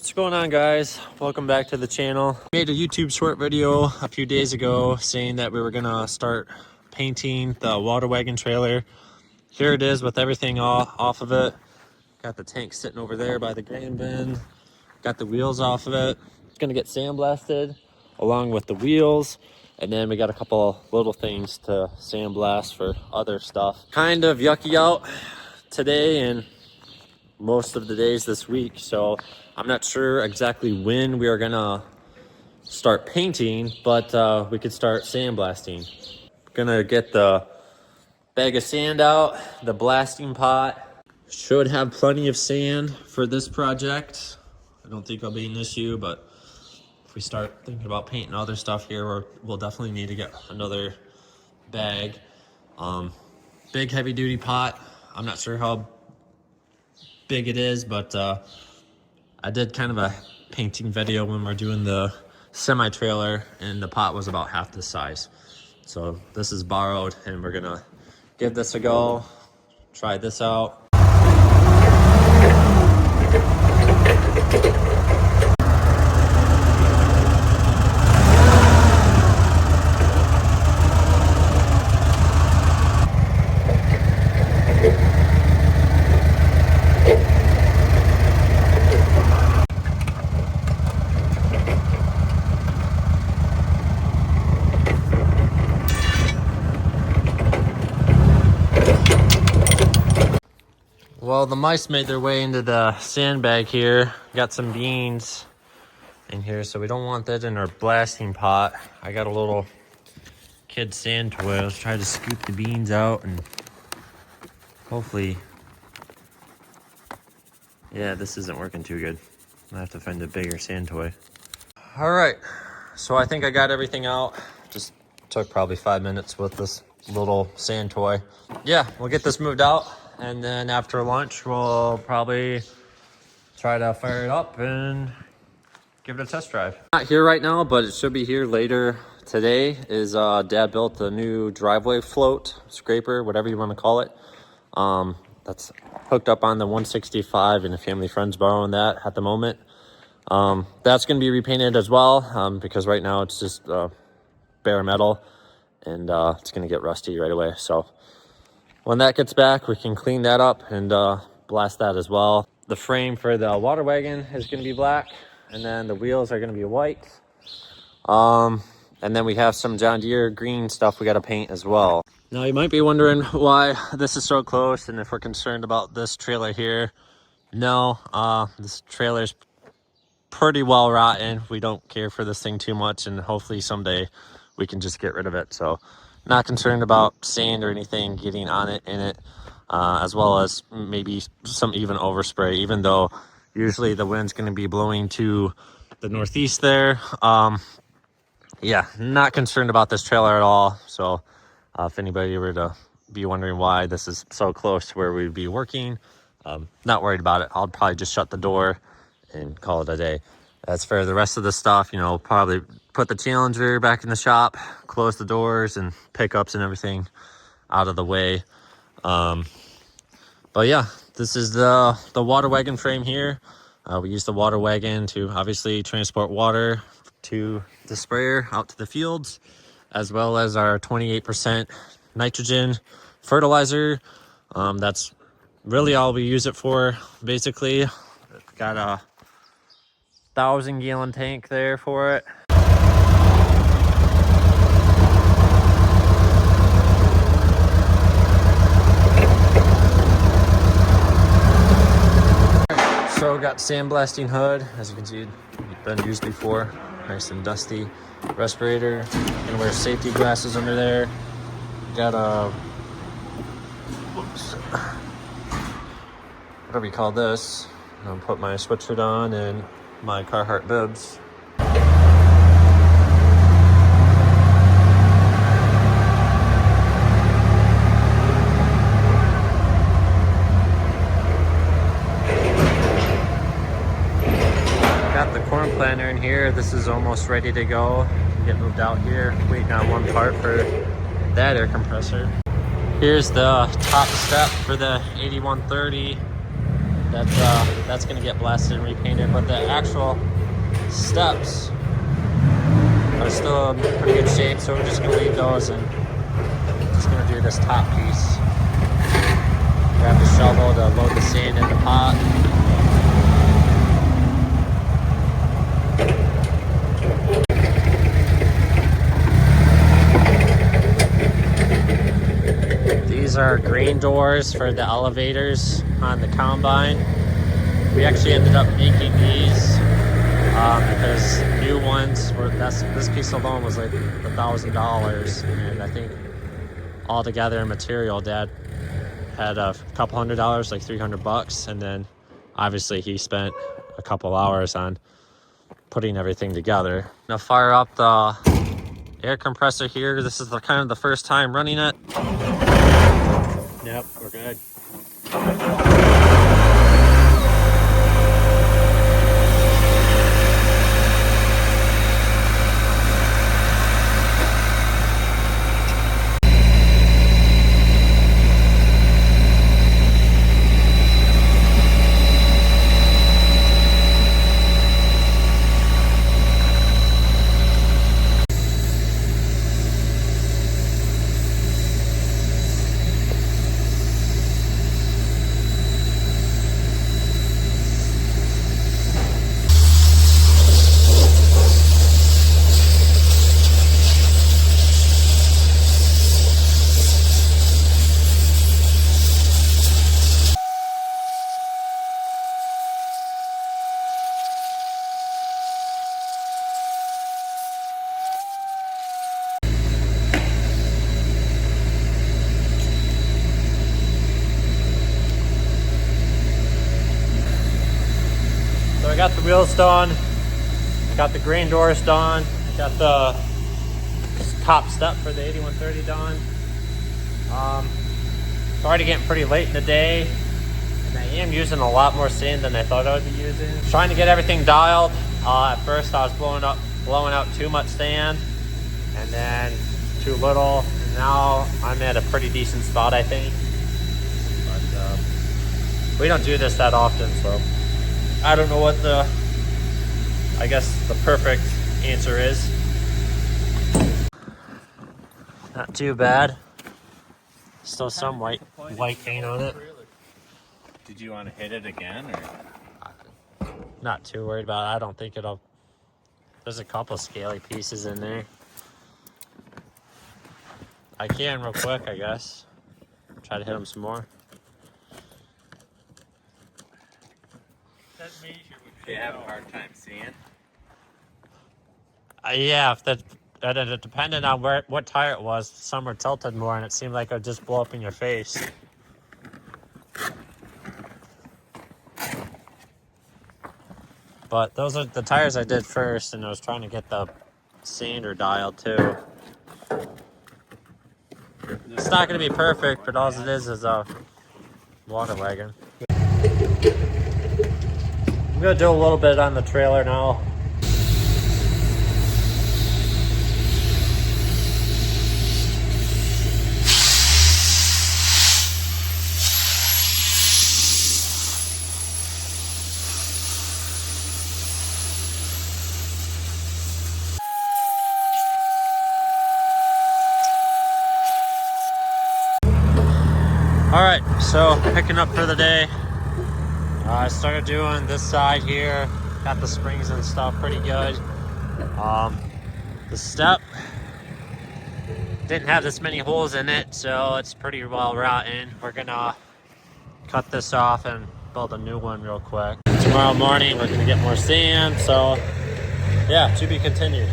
What's going on, guys? Welcome back to the channel. Made a YouTube short video a few days ago saying that we were gonna start painting the water wagon trailer. Here it is with everything off of it. Got the tank sitting over there by the grain bin. Got the wheels off of it. It's gonna get sandblasted along with the wheels. And then we got a couple little things to sandblast for other stuff. Kind of yucky out today and most of the days this week, so I'm not sure exactly when we are gonna start painting, but we could start sandblasting. Gonna get the bag of sand out, the blasting pot. Should have plenty of sand for this project. I don't think it'll be an issue, but if we start thinking about painting other stuff here, we'll definitely need to get another bag. Big heavy duty pot. I'm not sure how big it is, but I did kind of a painting video when we're doing the semi trailer, and the pot was about half this size. So this is borrowed, and we're gonna give this a go, try this out. Well, the mice made their way into the sandbag here. Got some beans in here, so we don't want that in our blasting pot. I got a little kid sand toy. Let's try to scoop the beans out and hopefully... Yeah, this isn't working too good. I have to find a bigger sand toy. All right, so I think I got everything out. Just took probably 5 minutes with this little sand toy. Yeah, we'll get this moved out. And then after lunch, we'll probably try to fire it up and give it a test drive. Not here right now, but it should be here later today. Dad built a new driveway float, scraper, whatever you want to call it. That's hooked up on the 165, and a family friend's borrowing that at the moment. That's going to be repainted as well, because right now it's just bare metal, and it's going to get rusty right away. So when that gets back, we can clean that up and blast that as well. The frame for the water wagon is going to be black, and then the wheels are going to be white. And then we have some John Deere green stuff we got to paint as well. Now you might be wondering why this is so close and if we're concerned about this trailer here. No, this trailer's pretty well rotten. We don't care for this thing too much, and hopefully someday we can just get rid of it. So not concerned about sand or anything getting on it, in it, as well as maybe some even overspray, even though usually the wind's going to be blowing to the northeast there. Yeah, not concerned about this trailer at all. So if anybody were to be wondering why this is so close to where we'd be working, not worried about it. I'll probably just shut the door and call it a day. As for the rest of the stuff, you know, probably put the Challenger back in the shop, close the doors and pickups and everything out of the way. But yeah, this is the water wagon frame here. We use the water wagon to obviously transport water to the sprayer out to the fields, as well as our 28% nitrogen fertilizer. That's really all we use it for, basically. Got a 1,000-gallon tank there for it. So got sandblasting hood, as you can see, been used before, nice and dusty. Respirator, gonna wear safety glasses under there. Got a, whoops, whatever you call this. I'll put my sweatshirt on and my Carhartt bibs. Got the corn planter in here. This is almost ready to go. Get moved out here. Waiting on one part for that air compressor. Here's the top step for the 8130. That's gonna get blasted and repainted, but the actual steps are still in pretty good shape, so we're just gonna leave those and just gonna do this top piece. Grab the shovel to load the sand in the pot. These are green doors for the elevators on the combine. We actually ended up making these because new ones were, this piece alone was like $1,000, and I think altogether in material Dad had a couple $100, like $300, and then obviously he spent a couple hours on putting everything together. Now fire up the air compressor here. This is kind of the first time running it. Yep, we're good. So I got the wheels done, got the green doors done, got the top step for the 8130 done. It's already getting pretty late in the day, and I am using a lot more sand than I thought I would be using. Trying to get everything dialed. At first I was blowing out too much sand, and then too little, and now I'm at a pretty decent spot, I think. But we don't do this that often, so I don't know what the perfect answer is. Not too bad. Still some white paint on it. Did you want to hit it again, or? Not too worried about it. I don't think it'll. There's a couple scaly pieces in there. I can real quick, I guess. Try to hit them some more. That measure would you have a hard time seeing? Yeah, if that it depended on what tire it was. Some were tilted more, and it seemed like it would just blow up in your face. But those are the tires I did first, and I was trying to get the sander dialed too. It's not going to be perfect, but all it is a water wagon. I'm going to do a little bit on the trailer now. All right, so picking up for the day. I started doing this side here. Got the springs and stuff pretty good. The step didn't have this many holes in it, so it's pretty well rotten. We're gonna cut this off and build a new one real quick. Tomorrow morning, we're gonna get more sand, so yeah, to be continued.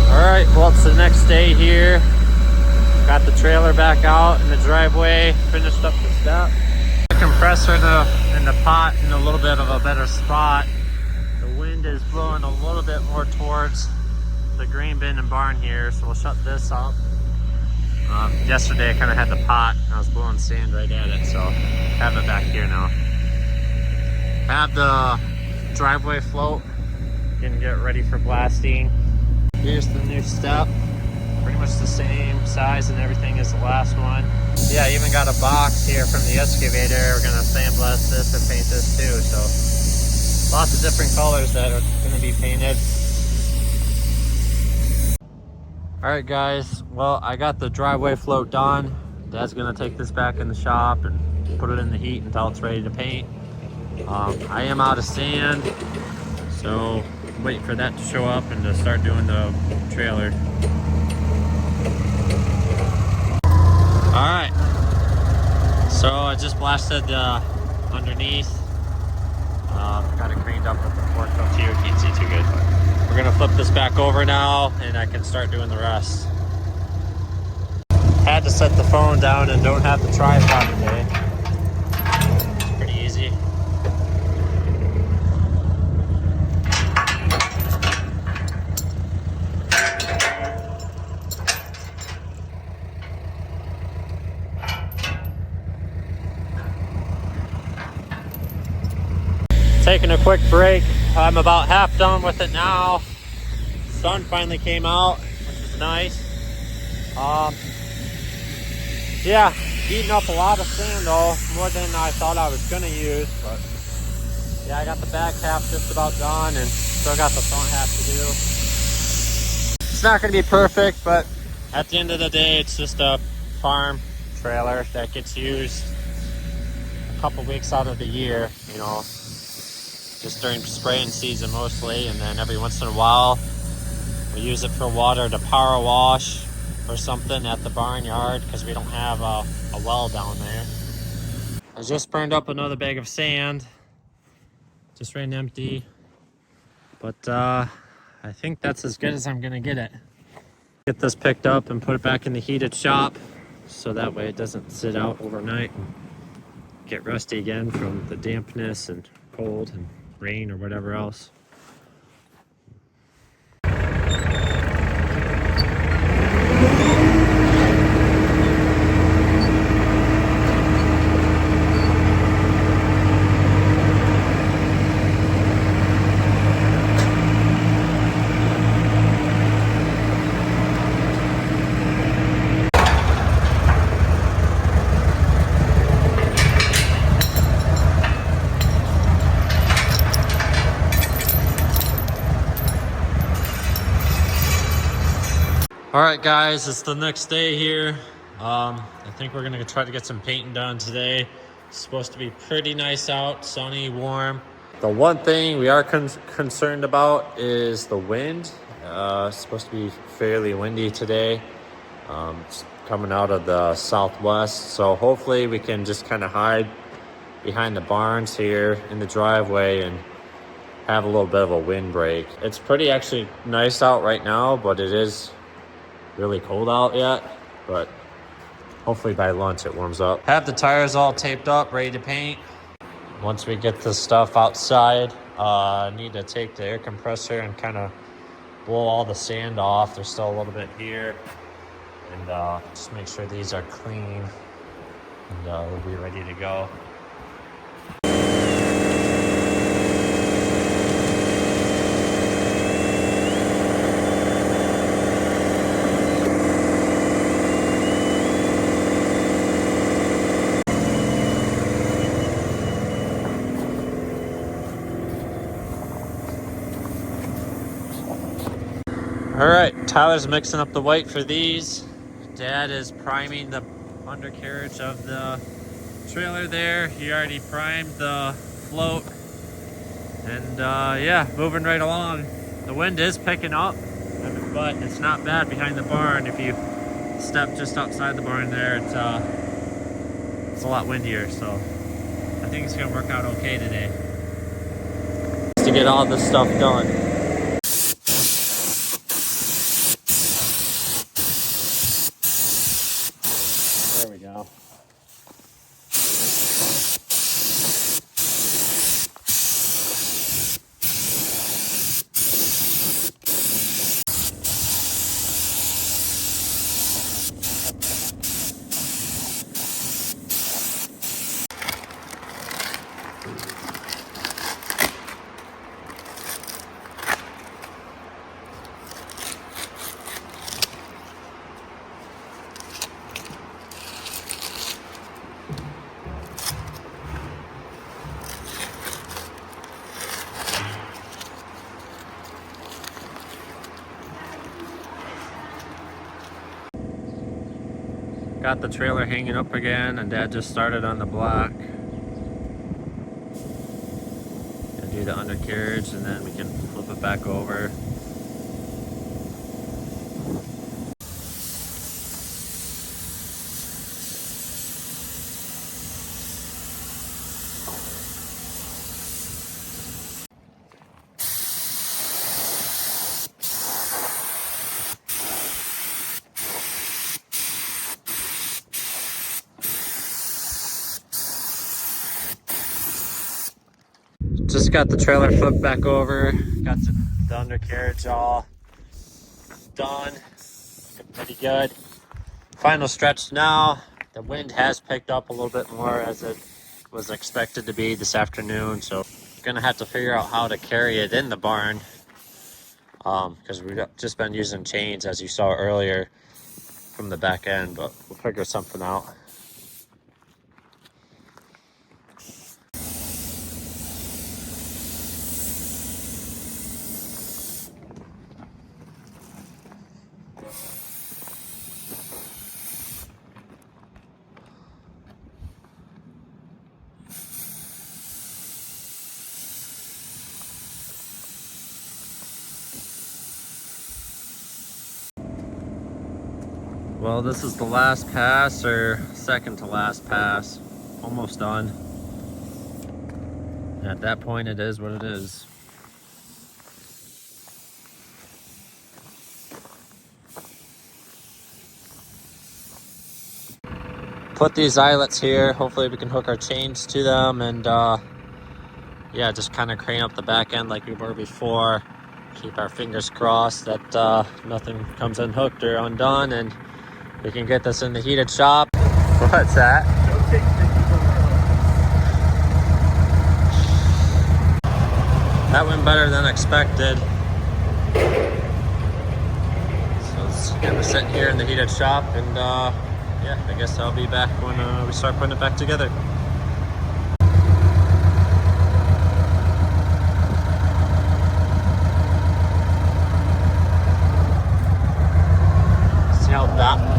Alright, well, it's the next day here. Got the trailer back out in the driveway, finished up the step. The compressor in the pot in a little bit of a better spot. The wind is blowing a little bit more towards the grain bin and barn here, so we'll shut this up. Yesterday I kind of had the pot and I was blowing sand right at it, so I have it back here now. I have the driveway float, gonna get ready for blasting. Here's the new step, pretty much the same size and everything as the last one. Yeah, I even got a box here from the excavator. We're gonna sandblast this and paint this too, so lots of different colors that are gonna be painted. All right guys, well, I got the driveway float done. Dad's gonna take this back in the shop and put it in the heat until it's ready to paint. I am out of sand, so I'm waiting for that to show up and to start doing the trailer. All right, so I just blasted underneath. Got it cleaned up with the fork hook here. You can't see too good. We're gonna flip this back over now and I can start doing the rest. Had to set the phone down and don't have the tripod today. It's pretty easy. Taking a quick break. I'm about half done with it now. Sun finally came out, which is nice. Yeah, eating up a lot of sand though, more than I thought I was gonna use, but yeah, I got the back half just about done and still got the front half to do. It's not gonna be perfect, but at the end of the day, it's just a farm trailer that gets used a couple weeks out of the year, you know, just during spraying season mostly, and then every once in a while we use it for water to power wash or something at the barnyard because we don't have a well down there. I just burned up another bag of sand, just ran empty, but I think that's as good as I'm gonna get it. Get this picked up and put it back in the heated shop so that way it doesn't sit out overnight and get rusty again from the dampness and cold and rain or whatever else. All right guys, it's the next day here. I think we're gonna try to get some painting done today. It's supposed to be pretty nice out, sunny, warm. The one thing we are concerned about is the wind. It's supposed to be fairly windy today. It's coming out of the southwest, so hopefully we can just kind of hide behind the barns here in the driveway and have a little bit of a windbreak. It's pretty actually nice out right now, but it is really cold out yet, but hopefully by lunch it warms up. Have the tires all taped up, ready to paint. Once we get this stuff outside, I need to take the air compressor and kind of blow all the sand off. There's still a little bit here, and just make sure these are clean, and we'll be ready to go. All right, Tyler's mixing up the white for these. Dad is priming the undercarriage of the trailer there. He already primed the float. And yeah, moving right along. The wind is picking up, but it's not bad behind the barn. If you step just outside the barn there, it's a lot windier, so I think it's gonna work out okay today. To get all this stuff done. There we go. Got the trailer hanging up again, and Dad just started on the block. Gonna do the undercarriage, and then we can flip it back over. Just got the trailer flipped back over. Got the undercarriage all done. Looking pretty good. Final stretch now. The wind has picked up a little bit more as it was expected to be this afternoon, so gonna have to figure out how to carry it in the barn, because we've just been using chains as you saw earlier from the back end, but we'll figure something out. Well, this is the last pass, or second to last pass. Almost done. And at that point, it is what it is. Put these eyelets here. Hopefully we can hook our chains to them, and yeah, just kind of crane up the back end like we were before. Keep our fingers crossed that nothing comes unhooked or undone, and we can get this in the heated shop. What's that? That went better than expected. So it's gonna sit here in the heated shop, and yeah, I guess I'll be back when we start putting it back together. See how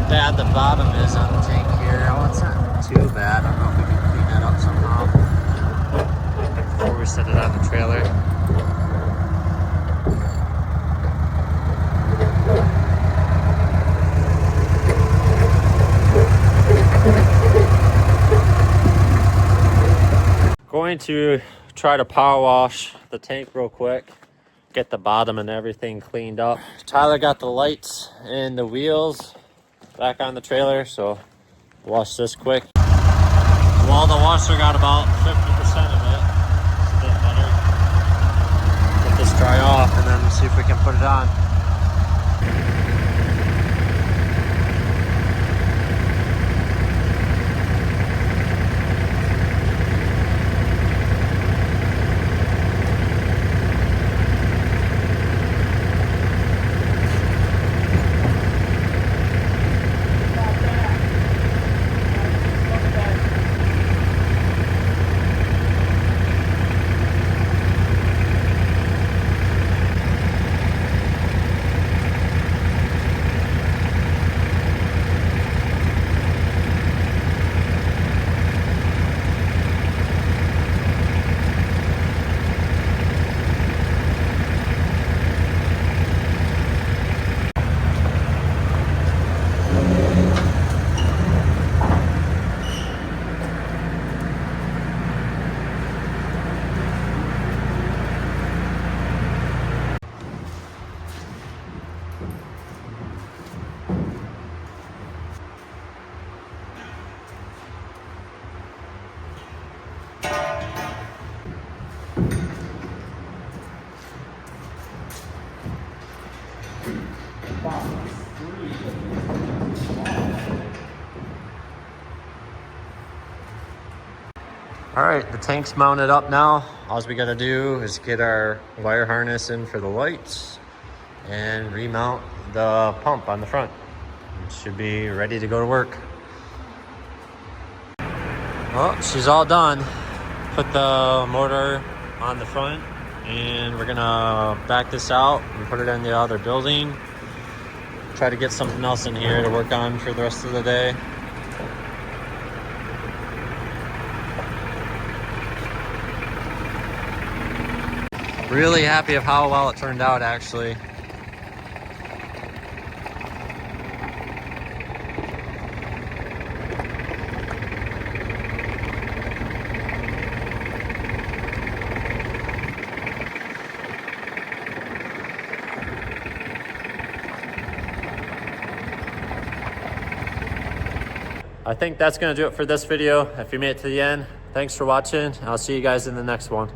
bad the bottom is on the tank here. Oh, it's not too bad. I don't know if we can clean that up somehow before we set it on the trailer. Going to try to power wash the tank real quick, get the bottom and everything cleaned up. Tyler got the lights and the wheels back on the trailer, so wash this quick. Well, the washer got about 50% of it. It's a bit better. Get this dry off and then see if we can put it on. All right, the tank's mounted up now. All we gotta do is get our wire harness in for the lights and remount the pump on the front. It should be ready to go to work. Well, she's all done. Put the motor on the front and we're gonna back this out and put it in the other building. Try to get something else in here to work on for the rest of the day. Really happy of how well it turned out, actually. I think that's going to do it for this video. If you made it to the end, thanks for watching. I'll see you guys in the next one.